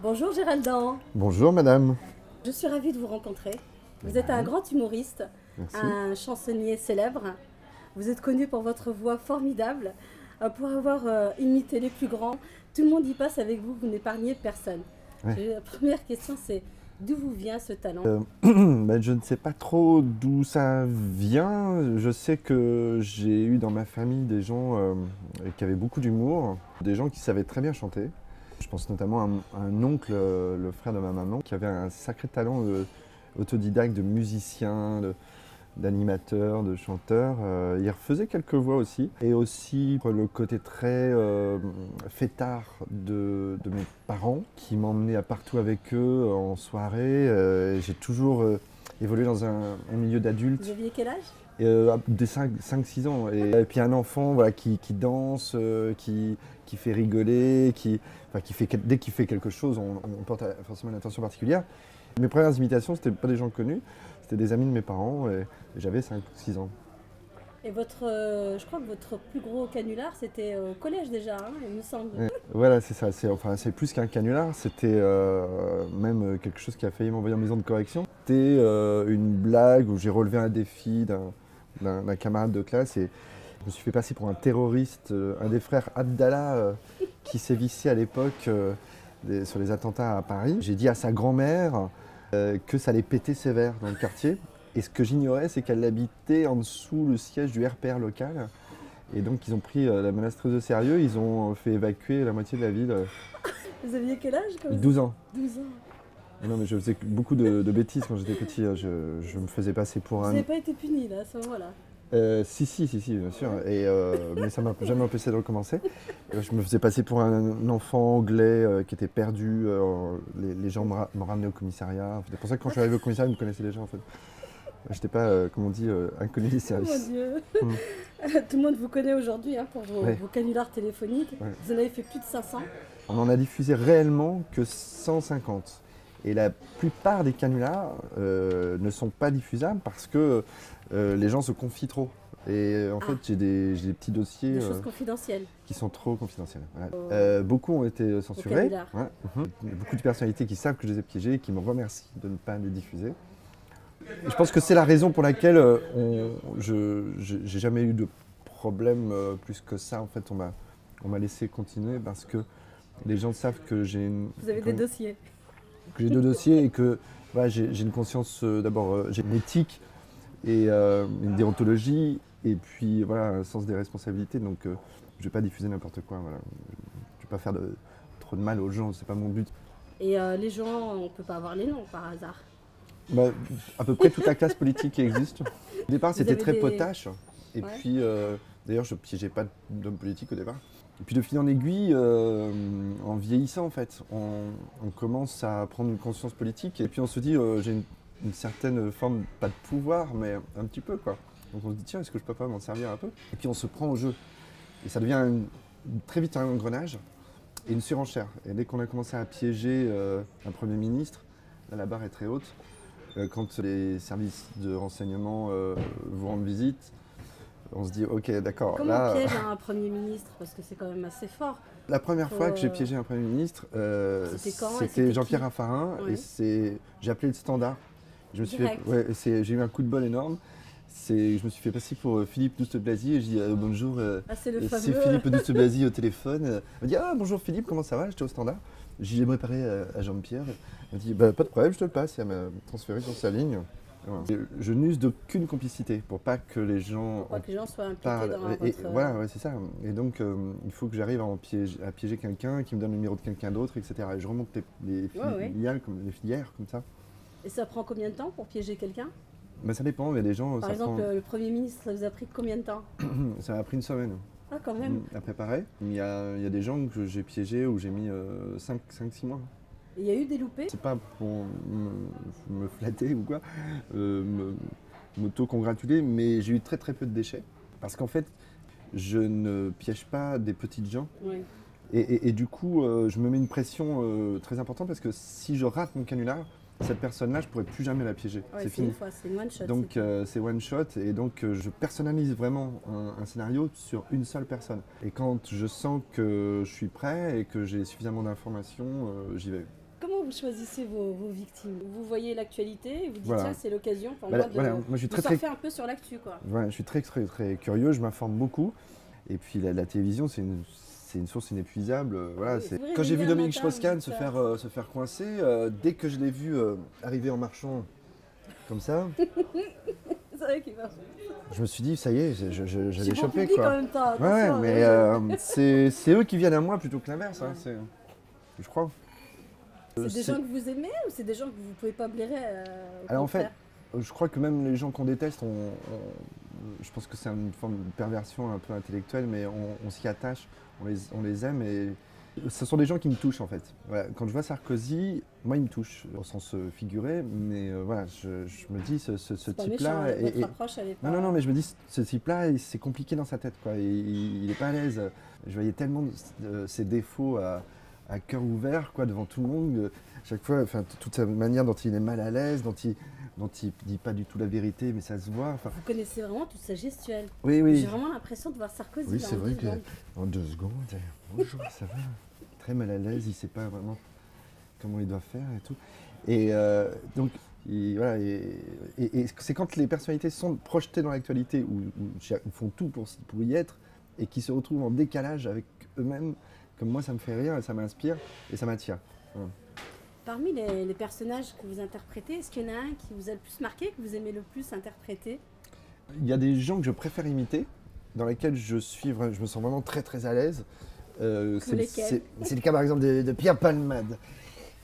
Bonjour Géraldin, Bonjour madame. je suis ravie de vous rencontrer. Vous êtes un Ouais, grand humoriste, merci. un chansonnier célèbre. Vous êtes connu pour votre voix formidable, pour avoir imité les plus grands. Tout le monde y passe avec vous, vous n'épargnez personne. Ouais. La première question c'est d'où vous vient ce talent? Je ne sais pas trop d'où ça vient. Je sais que j'ai eu dans ma famille des gens qui avaient beaucoup d'humour, des gens qui savaient très bien chanter. Je pense notamment à un oncle, le frère de ma maman, qui avait un sacré talent autodidacte de musicien, d'animateur, de chanteur. Il refaisait quelques voix aussi. Et aussi le côté très fêtard de mes parents qui m'emmenaient à partout avec eux en soirée. J'ai toujours évolué dans un milieu Vous d'adultes. aviez quel âge? Des 5-6 ans. Et puis un enfant voilà, qui danse, qui fait rigoler, dès qu'il fait quelque chose, on porte forcément une attention particulière. Mes premières imitations, c'était pas des gens connus, c'était des amis de mes parents et j'avais 5 ou 6 ans. Et je crois que votre plus gros canular c'était au collège déjà, hein, il me semble. Ouais, voilà, c'est ça. C'est plus qu'un canular, c'était même quelque chose qui a failli m'envoyer en maison de correction. C'était une blague où j'ai relevé un défi d'un camarade de classe et je me suis fait passer pour un terroriste, un des frères Abdallah qui sévissait à l'époque sur les attentats à Paris. J'ai dit à sa grand-mère que ça allait péter sévère dans le quartier. Et ce que j'ignorais, c'est qu'elle habitait en dessous le siège du RPR local. Et donc ils ont pris la menace très au sérieux, ils ont fait évacuer la moitié de la ville. Vous aviez quel âge quand vous 12 ans. 12 ans. Et non mais je faisais beaucoup de bêtises quand j'étais petit, je me faisais passer pour Vous un... n'avez pas été puni là à ce moment-là. Si, bien sûr, mais ça m'a jamais empêché de recommencer. Je me faisais passer pour un enfant anglais qui était perdu, les gens me ramenaient au commissariat. C'est pour ça que quand je suis arrivé au commissariat, ils me connaissaient déjà en fait. J'étais pas, comme on dit, inconnu des Oh mon services. Dieu. Mm. Tout le monde vous connaît aujourd'hui hein, pour Ouais, vos canulars téléphoniques. ouais. Vous en avez fait plus de 500. On en a diffusé réellement que 150. Et la plupart des canulars ne sont pas diffusables parce que les gens se confient trop. Et en fait, Ah, j'ai des petits dossiers des choses confidentielles qui sont trop confidentiels. Voilà. au, Beaucoup ont été au censurés. canular. Ouais. Il y a beaucoup de personnalités qui savent que je les ai piégés et qui me remercient de ne pas les diffuser. Et je pense que c'est la raison pour laquelle j'ai jamais eu de problème plus que ça. En fait, on m'a laissé continuer parce que les gens savent que Vous avez des dossiers. que j'ai deux dossiers et que voilà, j'ai une conscience, d'abord, j'ai une éthique et une déontologie, et puis voilà, un sens des responsabilités. Donc je ne vais pas diffuser n'importe quoi. Voilà. Je ne vais pas faire trop de mal aux gens, c'est pas mon but. Et les gens, on peut pas avoir les noms par hasard. Bah, à peu près toute la classe politique qui existe. Au départ, Vous c'était avez très des... potache. Et Ouais. puis, d'ailleurs, je piégeais pas d'hommes politiques au départ. Et puis, de fil en aiguille, en vieillissant, en fait, on commence à prendre une conscience politique. Et puis, on se dit, j'ai une certaine forme, pas de pouvoir, mais un petit peu, quoi. Donc, on se dit, tiens, est-ce que je peux pas m'en servir un peu? Et puis, on se prend au jeu. Et ça devient très vite un engrenage et une surenchère. Et dès qu'on a commencé à piéger un Premier ministre, là, la barre est très haute. Quand les services de renseignement vous rendent visite, on se dit ok d'accord, Comment on là, piège un Premier ministre? Parce que c'est quand même assez fort. la première Faut, fois que j'ai piégé un Premier ministre, c'était quand et c'était c'était Jean-Pierre qui? Raffarin Ouais. j'ai appelé le standard. Direct. J'ai eu un coup de bol énorme. Je me suis fait passer pour Philippe Douste-Blazy et je dis bonjour, Ah, c'est le c'est fameux. Philippe Douste-Blazy au téléphone. Il me dit ah bonjour Philippe, comment ça va? J'étais au standard. J'aimerais parler à Jean-Pierre. Il me dit bah, pas de problème, je te le passe. Et elle m'a transféré sur sa ligne. Voilà. Et je n'use d'aucune complicité pour pas que les gens Pour pas que les gens soient impliqués parlent. dans Et votre. voilà, ouais, c'est ça. Et donc il faut que j'arrive à piéger quelqu'un, qui me donne le numéro de quelqu'un d'autre, etc. Et je remonte Ouais, ouais. les filières comme ça. Et ça prend combien de temps pour piéger quelqu'un? Bah, ça dépend, il y a des gens, Par exemple, le Premier ministre, ça vous a pris combien de temps? ça m'a pris une semaine Ah, quand même. à préparer. Il y a des gens que j'ai piégés où j'ai mis 5-6 mois. Et il y a eu des loupés? C'est pas pour me flatter ou quoi, m'auto-congratuler, mais j'ai eu très très peu de déchets. Parce qu'en fait, je ne piège pas des petites gens. Oui. Et du coup, je me mets une pression très importante parce que si je rate mon canular, cette personne-là, je pourrais plus jamais la piéger. Ouais, C'est c'est fini. une fois, c'est une one shot. Donc c'est one shot et donc je personnalise vraiment un scénario sur une seule personne. Et quand je sens que je suis prêt et que j'ai suffisamment d'informations, j'y vais. vous choisissez vos victimes? Vous voyez l'actualité et vous dites Voilà. tiens, c'est l'occasion pour Bah, moi de, voilà, moi je suis de très, surfer un peu sur l'actu, quoi. ouais, je suis très curieux, je m'informe beaucoup. Et puis la télévision, c'est une source inépuisable. Voilà, Oui, vous quand j'ai vu réveillez un Dominique matin, Strauss-Kahn vous dites se faire coincer, dès que je l'ai vu arriver en marchant comme ça, C'est vrai qu'il va. je me suis dit, ça y est, Je j'allais suis bon choper public en quoi. même temps, Ouais, ouais, attention, mais hein. c'est eux qui viennent à moi plutôt que l'inverse, hein, je crois. C'est des gens que vous aimez ou c'est des gens que vous pouvez pas blairer au Alors en fait, contraire? je crois que même les gens qu'on déteste, je pense que c'est une forme de perversion un peu intellectuelle, mais on s'y attache, on les aime et ce sont des gens qui me touchent en fait. Voilà, quand je vois Sarkozy, moi il me touche au sens figuré, mais voilà, je me dis ce C'est pas type-là. méchant, votre approche elle est pas. Non, mais je me dis ce type-là, c'est compliqué dans sa tête, quoi. Il est pas à l'aise. Je voyais tellement ses défauts à cœur ouvert, quoi, devant tout le monde. Chaque fois, enfin, toute sa manière dont il est mal à l'aise, dont il dit pas du tout la vérité, mais ça se voit. Enfin, Vous connaissez vraiment toute sa gestuelle. oui, J'ai oui. vraiment l'impression de voir Sarkozy Oui, là, c'est en vrai 10 que secondes. en 2 secondes, bonjour, ça va. Très mal à l'aise, il sait pas vraiment comment il doit faire et tout. Et donc, voilà, et c'est quand les personnalités sont projetées dans l'actualité ou font tout pour y être et qui se retrouvent en décalage avec eux-mêmes, comme moi, ça me fait rire et ça m'inspire et ça m'attire. Voilà. Parmi les personnages que vous interprétez, est-ce qu'il y en a un qui vous a le plus marqué, que vous aimez le plus interpréter? Il y a des gens que je préfère imiter, dans lesquels je me sens vraiment très très à l'aise. Lesquels? C'est le cas par exemple de Pierre Palmade.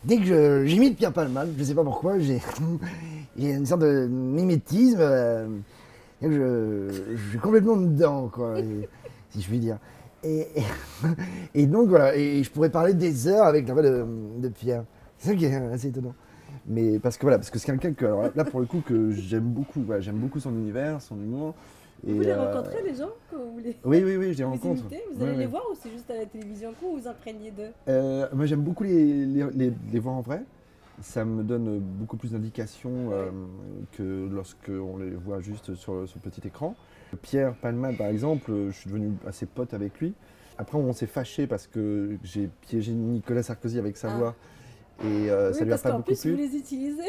Dès que j'imite Pierre Palmade, je ne sais pas pourquoi, j'ai une sorte de mimétisme. Je suis complètement dedans, quoi, si je puis dire. Et donc voilà, et je pourrais parler des heures avec la voix de Pierre. C'est ça qui est assez étonnant. Mais parce que c'est quelqu'un que, alors là pour le coup, que j'aime beaucoup. Voilà, j'aime beaucoup son univers, son humour. Vous les rencontrez, les gens que vous les, Oui, je les vous rencontre. imitez? Vous Ouais, allez les ouais. voir ou c'est juste à la télévision? Comment vous imprégnez d'eux? Moi j'aime beaucoup les voir en vrai. Ça me donne beaucoup plus d'indications que lorsqu'on les voit juste sur le petit écran. Pierre Palmade par exemple, je suis devenu assez pote avec lui. Après on s'est fâché parce que j'ai piégé Nicolas Sarkozy avec sa voix et ça Oui, lui a parce pas qu'en beaucoup plus plu. vous les utilisez.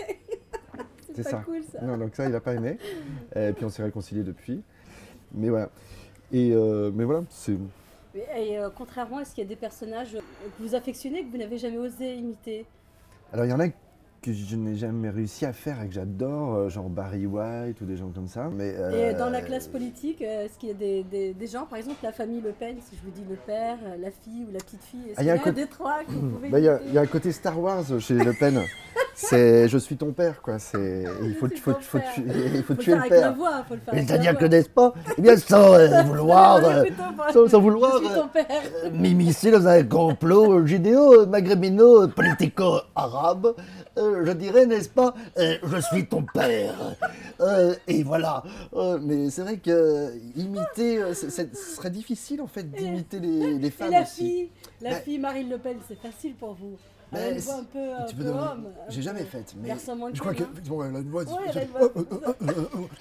C'est pas ça. cool ça. Non, donc ça il a pas aimé. Et puis on s'est réconciliés depuis. Mais voilà. Mais voilà, c'est... Et contrairement, est-ce qu'il y a des personnages que vous affectionnez que vous n'avez jamais osé imiter? Alors il y en a que je n'ai jamais réussi à faire et que j'adore, genre Barry White ou des gens comme ça. Mais, Et dans la classe politique, est-ce qu'il y a des gens, par exemple la famille Le Pen, si je vous dis le père, la fille ou la petite fille, est-ce qu'il y a un des trois que vous pouvez il y imiter? a un côté Star Wars chez Le Pen. C'est je suis ton père, quoi. Il faut Faut le tuer faire le avec la père. voix, faut le faire avec la C'est-à-dire que voix. n'est-ce pas, eh bien sans vouloir, sans vouloir Je suis ton père. m'immiscer dans un complot judéo-maghrébino politico-arabe, je dirais, n'est-ce pas, je suis ton père. Et voilà. Mais c'est vrai que imiter, ce serait difficile en fait d'imiter les Et femmes la aussi. fille, Bah, Marine Le Pen, c'est facile pour vous. Elle a bah, une voix un peu, tu peux peu demander- homme. J'ai jamais fait, mais Garçon manqué, je crois que hein. effectivement, elle a une voix. Ouais, elle a une voix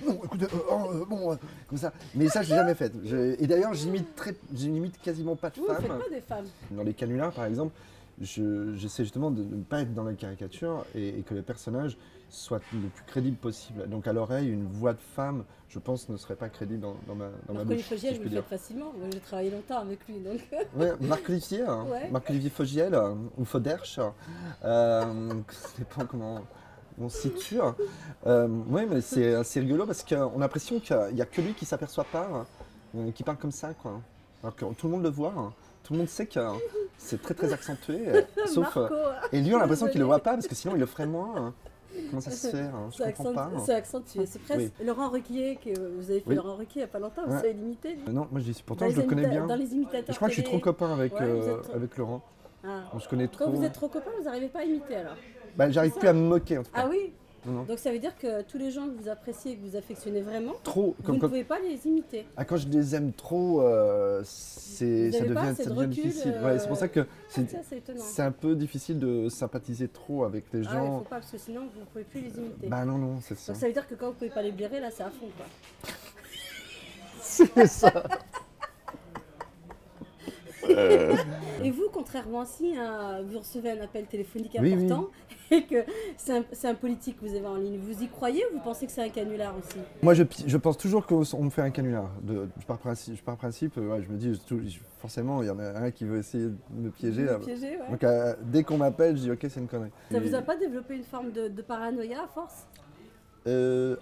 Non, écoutez, bon, comme ça. Mais ça, j'ai jamais fait. Et d'ailleurs, j'imite quasiment pas de Vous ne femmes. faites pas des femmes. Dans les canulars, par exemple, j'essaie justement de ne pas être dans la caricature et que les personnages soient le plus crédibles possible. Donc à l'oreille, une voix de femme, je pense, ne serait pas crédible dans ma Marc-Olivier bouche, si Fogiel, je vous puis le dire. faites facilement. Moi, j'ai travaillé longtemps avec lui. Donc... Ouais, Marc-Olivier, Ouais. Marc-Olivier Fogiel ou Foderche, ça dépend comment on se situe. Oui, mais c'est assez rigolo parce qu'on a l'impression qu'il n'y a que lui qui s'aperçoit pas, qui parle comme ça, quoi. Alors que tout le monde le voit, tout le monde sait que c'est très très accentué, sauf... Marco, et lui, on a l'impression qu'il le voit désolée. pas parce que sinon il le ferait moins. Comment ça se fait, hein, je comprends pas. C'est accentué. C'est presque Oui. Laurent Ruquier, que vous avez fait Oui. Laurent Ruquier il n'y a pas longtemps, vous Ouais. savez l'imiter. lui. Non, moi je dis pourtant Dans je le les connais bien. Dans les imitateurs Je crois que je suis trop télé. copain avec, Ouais, vous êtes trop- avec Laurent. Ah. On se connaît trop. Quand vous êtes trop copains, vous n'arrivez pas à imiter alors. Bah, j'arrive C'est plus à me moquer en tout cas. Ah oui. Non. Donc ça veut dire que tous les gens que vous appréciez et que vous affectionnez vraiment, Trop. vous ne pouvez pas les imiter. Quand je les aime trop, Vous ça avez pas assez ça de devient recul, difficile. Ouais, c'est pour ça que C'est étonnant. c'est un peu difficile de sympathiser trop avec les Ah ouais, gens. faut pas parce que sinon vous ne pouvez plus les imiter. Bah non, c'est ça. Donc ça veut dire que quand vous ne pouvez pas les blairer, là c'est à fond quoi. C'est ça. Et vous, contrairement si vous recevez un appel téléphonique Oui, important et que c'est un politique que vous avez en ligne, vous y croyez ou vous pensez que c'est un canular aussi? Moi, je pense toujours qu'on me fait un canular. Je pars principe, ouais, je me dis, forcément, il y en a un qui veut essayer de me piéger. Là. Piégé, ouais. Donc, dès qu'on m'appelle, je dis, ok, c'est une connerie. Ça vous a pas développé une forme de paranoïa à force?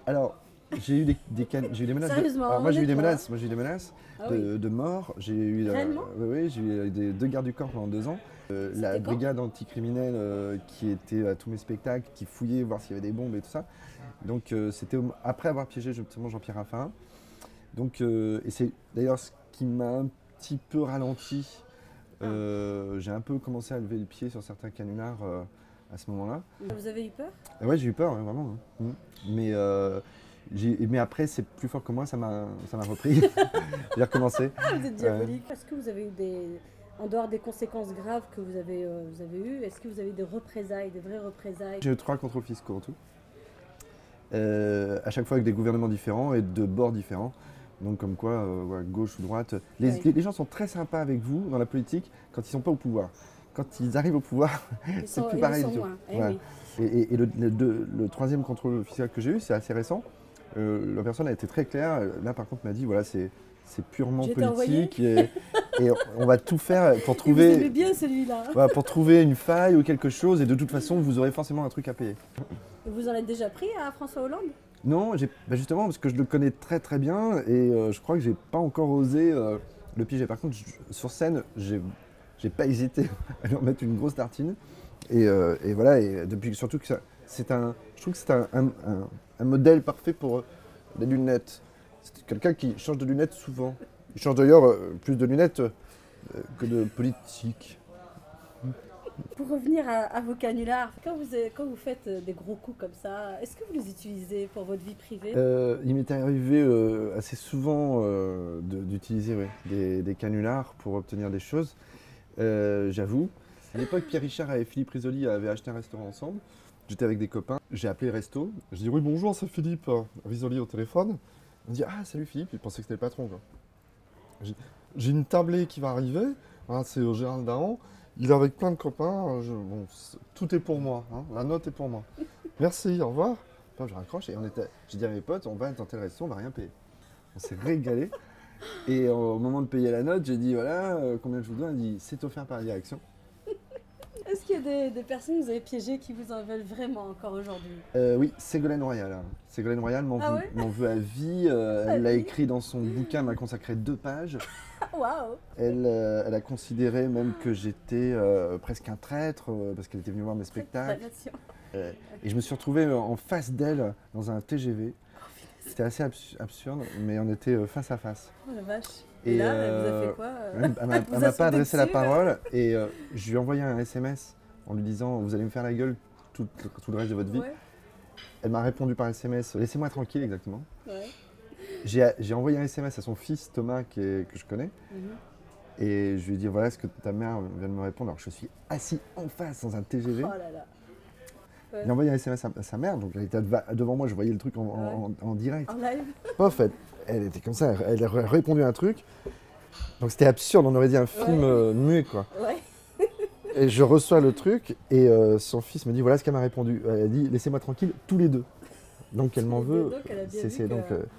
Alors, j'ai eu des menaces. Sérieusement, Alors, moi, j'ai eu des honnêtement. menaces. Moi, j'ai eu des menaces Ah oui. de mort. J'ai eu, Réellement? oui, j'ai eu deux gardes du corps pendant 2 ans. La C'était quand? brigade anticriminelle qui était à tous mes spectacles, qui fouillait voir s'il y avait des bombes et tout ça. Donc, c'était après avoir piégé justement Jean-Pierre Raffarin. Donc, et c'est d'ailleurs ce qui m'a un petit peu ralenti. J'ai un peu commencé à lever le pied sur certains canulars à ce moment-là. Vous avez eu peur? Ouais, j'ai eu peur, ouais, vraiment. Hein. Mais après, c'est plus fort que moi, ça m'a repris. J'ai recommencé. Vous êtes diabolique. Est-ce que vous avez eu en dehors des conséquences graves que vous avez eues, est-ce que vous avez eu des représailles, des vraies représailles? J'ai eu 3 contrôles fiscaux en tout. À chaque fois avec des gouvernements différents et de bords différents. Donc comme quoi, ouais, gauche ou droite. Les gens sont très sympas avec vous dans la politique quand ils ne sont pas au pouvoir. Quand ils arrivent au pouvoir, c'est plus pareil du tout. Voilà. Oui. Et le troisième contrôle fiscal que j'ai eu, c'est assez récent. La personne a été très claire. Là, par contre, m'a dit voilà, c'est purement politique et on va tout faire pour trouver. Vous aimez bien celui-là. Voilà, pour trouver une faille ou quelque chose. Et de toute façon, vous aurez forcément un truc à payer. Vous en êtes déjà pris à François Hollande? Non, justement, parce que je le connais très très bien et je crois que j'ai pas encore osé le piéger. Par contre, sur scène, j'ai pas hésité à lui en mettre une grosse tartine. Et voilà, et depuis surtout que je trouve que c'est un modèle parfait pour les lunettes. C'est quelqu'un qui change de lunettes souvent. Il change d'ailleurs plus de lunettes que de politique. Pour revenir à vos canulars, quand vous faites des gros coups comme ça, est-ce que vous les utilisez pour votre vie privée? Il m'est arrivé assez souvent d'utiliser des canulars pour obtenir des choses, j'avoue. À l'époque, Pierre Richard et Philippe Risoli avaient acheté un restaurant ensemble. J'étais avec des copains, j'ai appelé le resto. Je dis oui bonjour, c'est Philippe Risoli au téléphone. On dit ah salut Philippe, il pensait que c'était le patron quoi. J'ai une tablée qui va arriver, hein, c'est Gérald Dahan. Il est avec plein de copains, bon, tout est pour moi, hein, la note est pour moi. Merci, au revoir. Enfin, je raccroche et j'ai dit à mes potes, on va dans tel resto, on va rien payer. On s'est régalé. Et au moment de payer la note, j'ai dit voilà, combien je vous dois? Il dit c'est offert par la direction. Est-ce qu'il y a des personnes que vous avez piégées qui vous en veulent vraiment encore aujourd'hui? Oui, Ségolène Royal. Hein. Ségolène Royal m'en veut à vie. Elle l'a écrit dans son bouquin, m'a consacré 2 pages. Waouh! Elle a considéré même que j'étais presque un traître parce qu'elle était venue voir mes spectacles. Et je me suis retrouvé en face d'elle dans un TGV. C'était assez absurde, mais on était face à face. Oh la vache! Et là, elle vous a fait quoi? Elle m'a pas adressé la parole et je lui ai envoyé un SMS en lui disant vous allez me faire la gueule tout le reste de votre vie. Ouais. Elle m'a répondu par SMS laissez-moi tranquille exactement. Ouais. J'ai envoyé un SMS à son fils Thomas que je connais et je lui ai dit voilà ce que ta mère vient de me répondre alors que je suis assis en face dans un TGV. Oh là là. Ouais. J'ai envoyé un SMS à sa mère donc elle était devant moi, je voyais le truc en direct. En live. Pof, elle était comme ça, elle a répondu à un truc. Donc c'était absurde, on aurait dit un film muet quoi. Ouais. Et je reçois le truc et son fils me dit voilà ce qu'elle m'a répondu. Elle a dit laissez-moi tranquille tous les deux. Donc elle m'en veut.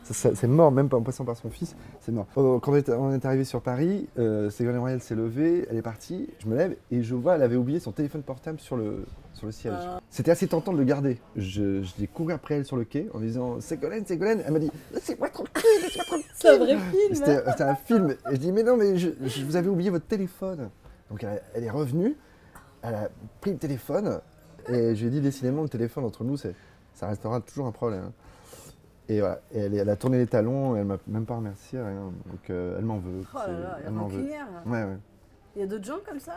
C'est mort, même pas en passant par son fils, c'est mort. Quand on est arrivé sur Paris, Ségolène Royal s'est levée, elle est partie, je me lève et je vois elle avait oublié son téléphone portable sur le siège. C'était assez tentant de le garder. Je l'ai couru après elle sur le quai en disant Ségolène, elle m'a dit laissez-moi tranquille. C'est un vrai film. C'était un film. Et je dis mais non mais vous avez oublié votre téléphone. Donc elle est revenue, elle a pris le téléphone et je lui ai dit décidément le téléphone entre nous ça restera toujours un problème. Et voilà, et elle a tourné les talons, elle m'a même pas remercié, rien. Donc elle m'en veut. Oh là là, elle m'en veut. Ouais. Il y a d'autres gens comme ça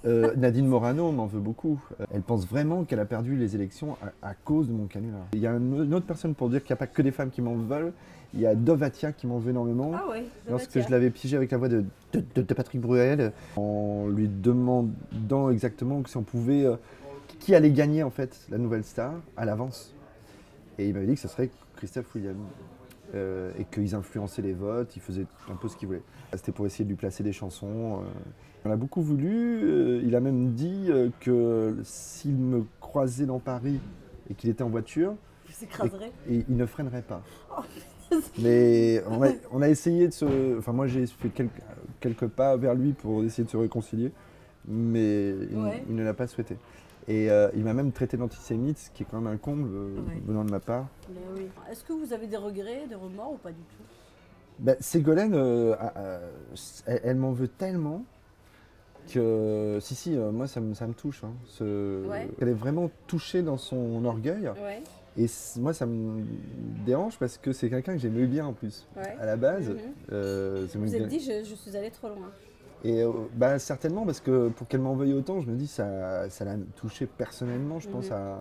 Nadine Morano m'en veut beaucoup. Elle pense vraiment qu'elle a perdu les élections à cause de mon canular. Il y a une autre personne pour dire qu'il n'y a pas que des femmes qui m'en veulent. Il y a Dovatia qui m'en veut énormément. Ah ouais, lorsque je l'avais piégé avec la voix de Patrick Bruel, en lui demandant exactement si on pouvait... qui allait gagner en fait la nouvelle star à l'avance. Et il m'avait dit que ce serait Christophe William. et qu'ils influençaient les votes, ils faisaient un peu ce qu'ils voulaient. C'était pour essayer de lui placer des chansons. On a beaucoup voulu, il a même dit que s'il me croisait dans Paris et qu'il était en voiture, Vous écraserez. et il ne freinerait pas. Oh, Mais on a essayé de se... Enfin moi j'ai fait quelques pas vers lui pour essayer de se réconcilier, mais il ne l'a pas souhaité. Et il m'a même traité d'antisémite, ce qui est quand même un comble venant de ma part. mais oui. Est-ce que vous avez des regrets, des remords ou pas du tout? Ben, Ségolène, elle m'en veut tellement que... Si, moi ça me touche. Hein, Elle est vraiment touchée dans son orgueil. Ouais. Et moi ça me dérange parce que c'est quelqu'un que j'aimais bien en plus. Ouais. À la base. Vous vous êtes dit, je suis allée trop loin. Et bah, certainement, parce que pour qu'elle m'en veuille autant, je me dis ça l'a touchée personnellement, je pense, à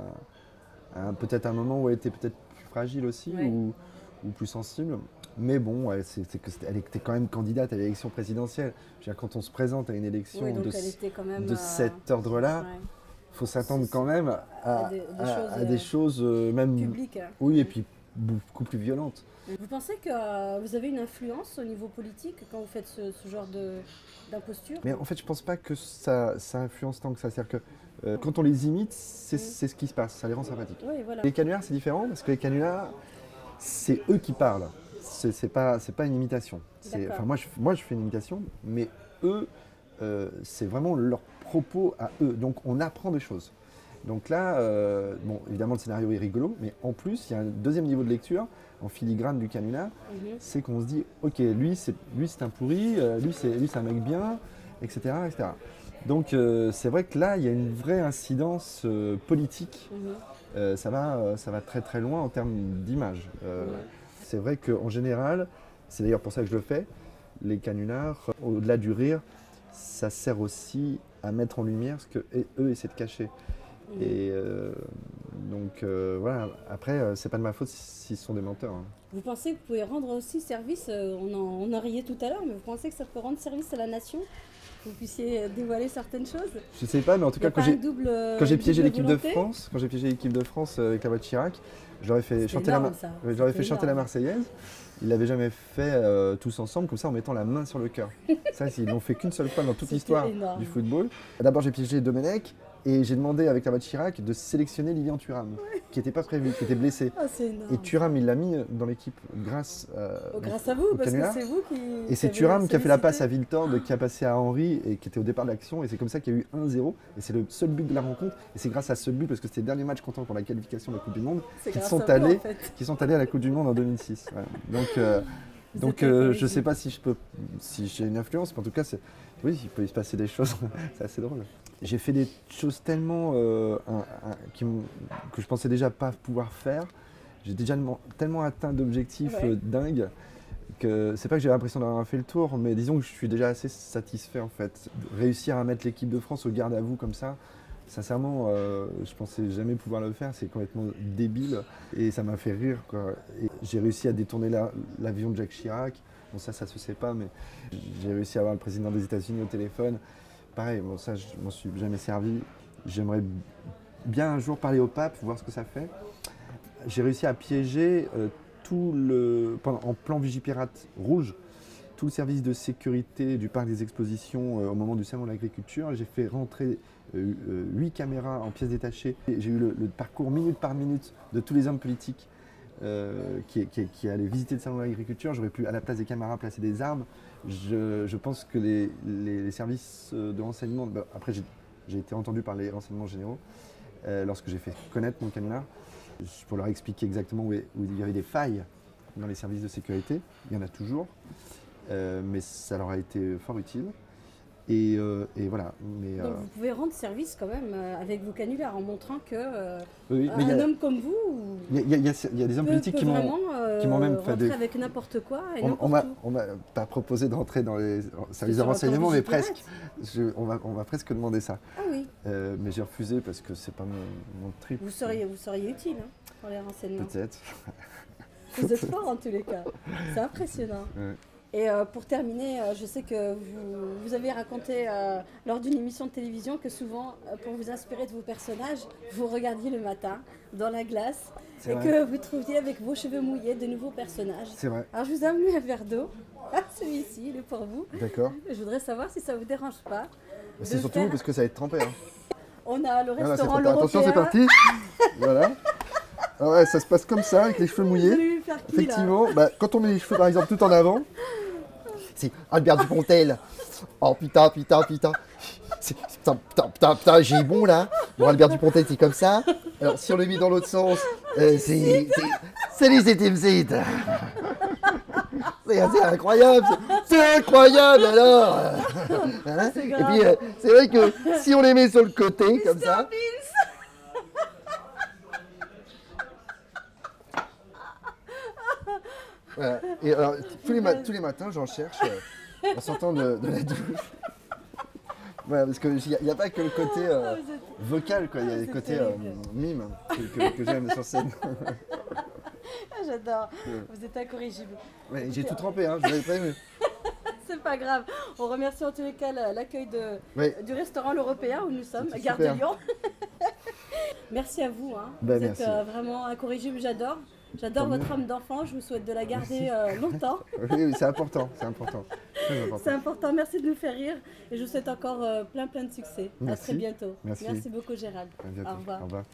peut-être un moment où elle était peut-être plus fragile aussi, ou plus sensible. Mais bon, elle était quand même candidate à l'élection présidentielle. Je veux dire, quand on se présente à une élection de cet ordre-là, il faut s'attendre quand même à des choses même publiques. Oui, et puis beaucoup plus violentes. Vous pensez que vous avez une influence au niveau politique quand vous faites ce genre d'imposture? Mais en fait, je pense pas que ça influence tant que ça. C'est-à-dire que quand on les imite, c'est ce qui se passe, ça les rend sympathiques. Oui, voilà. Les canulars, c'est différent parce que les canulars, c'est eux qui parlent. C'est pas une imitation. Enfin, moi, je fais une imitation, mais eux, c'est vraiment leurs propos à eux. Donc, on apprend des choses. Donc là, bon, évidemment, le scénario est rigolo, mais en plus, il y a un deuxième niveau de lecture en filigrane du canular, c'est qu'on se dit, ok, lui c'est un pourri, lui c'est un mec bien, etc. etc. Donc c'est vrai que là, il y a une vraie incidence politique. Ça va très très loin en termes d'image. C'est vrai qu'en général, c'est d'ailleurs pour ça que je le fais, les canulars, au-delà du rire, ça sert aussi à mettre en lumière ce qu'eux essaient de cacher. Et donc voilà, après, c'est pas de ma faute s'ils sont des menteurs. Hein. Vous pensez que vous pouvez rendre aussi service, on en riait tout à l'heure, mais vous pensez que ça peut rendre service à la nation? Que vous puissiez dévoiler certaines choses? Je sais pas, mais en tout cas, quand j'ai piégé l'équipe de France, avec la voix de Chirac, je leur ai fait chanter la Marseillaise. Ils l'avaient jamais fait tous ensemble, comme ça, en mettant la main sur le cœur. Ça, ils l'ont fait qu'une seule fois dans toute l'histoire du football. D'abord, j'ai piégé Domenech. Et j'ai demandé avec la voix de Chirac de sélectionner Lilian Thuram, qui n'était pas prévu, qui était blessé. Ah, c'est énorme. Et Thuram, il l'a mis dans l'équipe grâce à vous, parce que c'est vous qui... Et c'est Thuram qui a fait la passe à Wiltord, qui a passé à Henry, et qui était au départ de l'action. Et c'est comme ça qu'il y a eu 1-0. Et c'est le seul but de la rencontre. Et c'est grâce à ce but, parce que c'était le dernier match comptant pour la qualification de la Coupe du Monde, qui sont allés à la Coupe du Monde en 2006. Ouais. Donc je ne sais pas si j'ai une influence, mais en tout cas, oui, il peut y se passer des choses. C'est assez drôle. J'ai fait des choses tellement que je pensais déjà pas pouvoir faire. J'ai déjà tellement atteint d'objectifs dingues que c'est pas que j'ai l'impression d'avoir fait le tour, mais disons que je suis déjà assez satisfait en fait. Réussir à mettre l'équipe de France au garde à vous comme ça, sincèrement, je pensais jamais pouvoir le faire. C'est complètement débile et ça m'a fait rire, quoi. Et j'ai réussi à détourner l'avion de Jacques Chirac. Bon, ça se sait pas, mais j'ai réussi à avoir le président des États-Unis au téléphone. Pareil, bon, ça, je m'en suis jamais servi. J'aimerais bien un jour parler au pape, voir ce que ça fait. J'ai réussi à piéger en plan Vigipirate rouge, tout le service de sécurité du parc des expositions au moment du salon de l'agriculture. J'ai fait rentrer 8 caméras en pièces détachées. J'ai eu le parcours minute par minute de tous les hommes politiques qui allaient visiter le salon de l'agriculture. J'aurais pu, à la place des caméras, placer des armes. Je pense que les services de renseignement, après j'ai été entendu par les renseignements généraux lorsque j'ai fait connaître mon canular, pour leur expliquer exactement où il y avait des failles dans les services de sécurité. Il y en a toujours, mais ça leur a été fort utile. Et voilà. Mais, donc vous pouvez rendre service quand même avec vos canulars en montrant que un homme comme vous, il y a des hommes politiques qui m'ont même fait rentrer avec n'importe quoi. On m'a pas proposé de rentrer dans les services de renseignement, mais presque. On m'a presque demandé ça. Ah oui. Mais j'ai refusé parce que c'est pas mon trip. Vous seriez utile pour les renseignements. Peut-être. Vous êtes fort en tous les cas. C'est impressionnant. Ouais. Et pour terminer, je sais que vous avez raconté lors d'une émission de télévision que souvent, pour vous inspirer de vos personnages, vous regardiez le matin dans la glace et que vous trouviez avec vos cheveux mouillés de nouveaux personnages. C'est vrai. Alors je vous ai amené un verre d'eau. Celui-ci, il est pour vous. D'accord. Je voudrais savoir si ça vous dérange pas. C'est surtout parce que ça va être trempé. Hein. On a le Voilà, restaurant c'est attention, c'est L'Européen. parti. Voilà. Ah ouais, ça se passe comme ça, avec les cheveux Vous mouillés. allez lui faire qui, là? Effectivement, quand on met les cheveux par exemple tout en avant, C'est Albert Dupontel. Oh putain, putain, putain. Putain, j'ai bon là. Bon, Albert Dupontel, c'est comme ça. Alors, si on le met dans l'autre sens, c'est. Salut, c'est Timsit. C'est incroyable. C'est incroyable alors. Hein? C'est Et grave. puis, c'est vrai que si on les met sur le côté, comme ça. voilà. Et alors, tous les matins, j'en cherche en sortant de la douche. Voilà, parce qu'il n'y a pas que le côté Vous êtes- vocal, quoi. Il y a le c'est côté terrible. mime que j'aime sur scène. Ah, j'adore. Vous êtes incorrigible. Ouais, j'ai tout trempé, hein, je l'avais prévenu. C'est pas grave. On remercie en tous les cas l'accueil Ouais. du restaurant L'Européen où nous sommes, C'était Gare de super. Lyon. Merci à vous. Hein. Ben, vous êtes merci. vraiment incorrigible, j'adore. J'adore Tant votre âme d'enfant, je vous souhaite de la garder longtemps. Oui, c'est important, c'est important. Très important. C'est important, merci de nous faire rire et je vous souhaite encore plein de succès. À Merci. très bientôt. Merci. Beaucoup Gérald. À bientôt. Au revoir. Au revoir.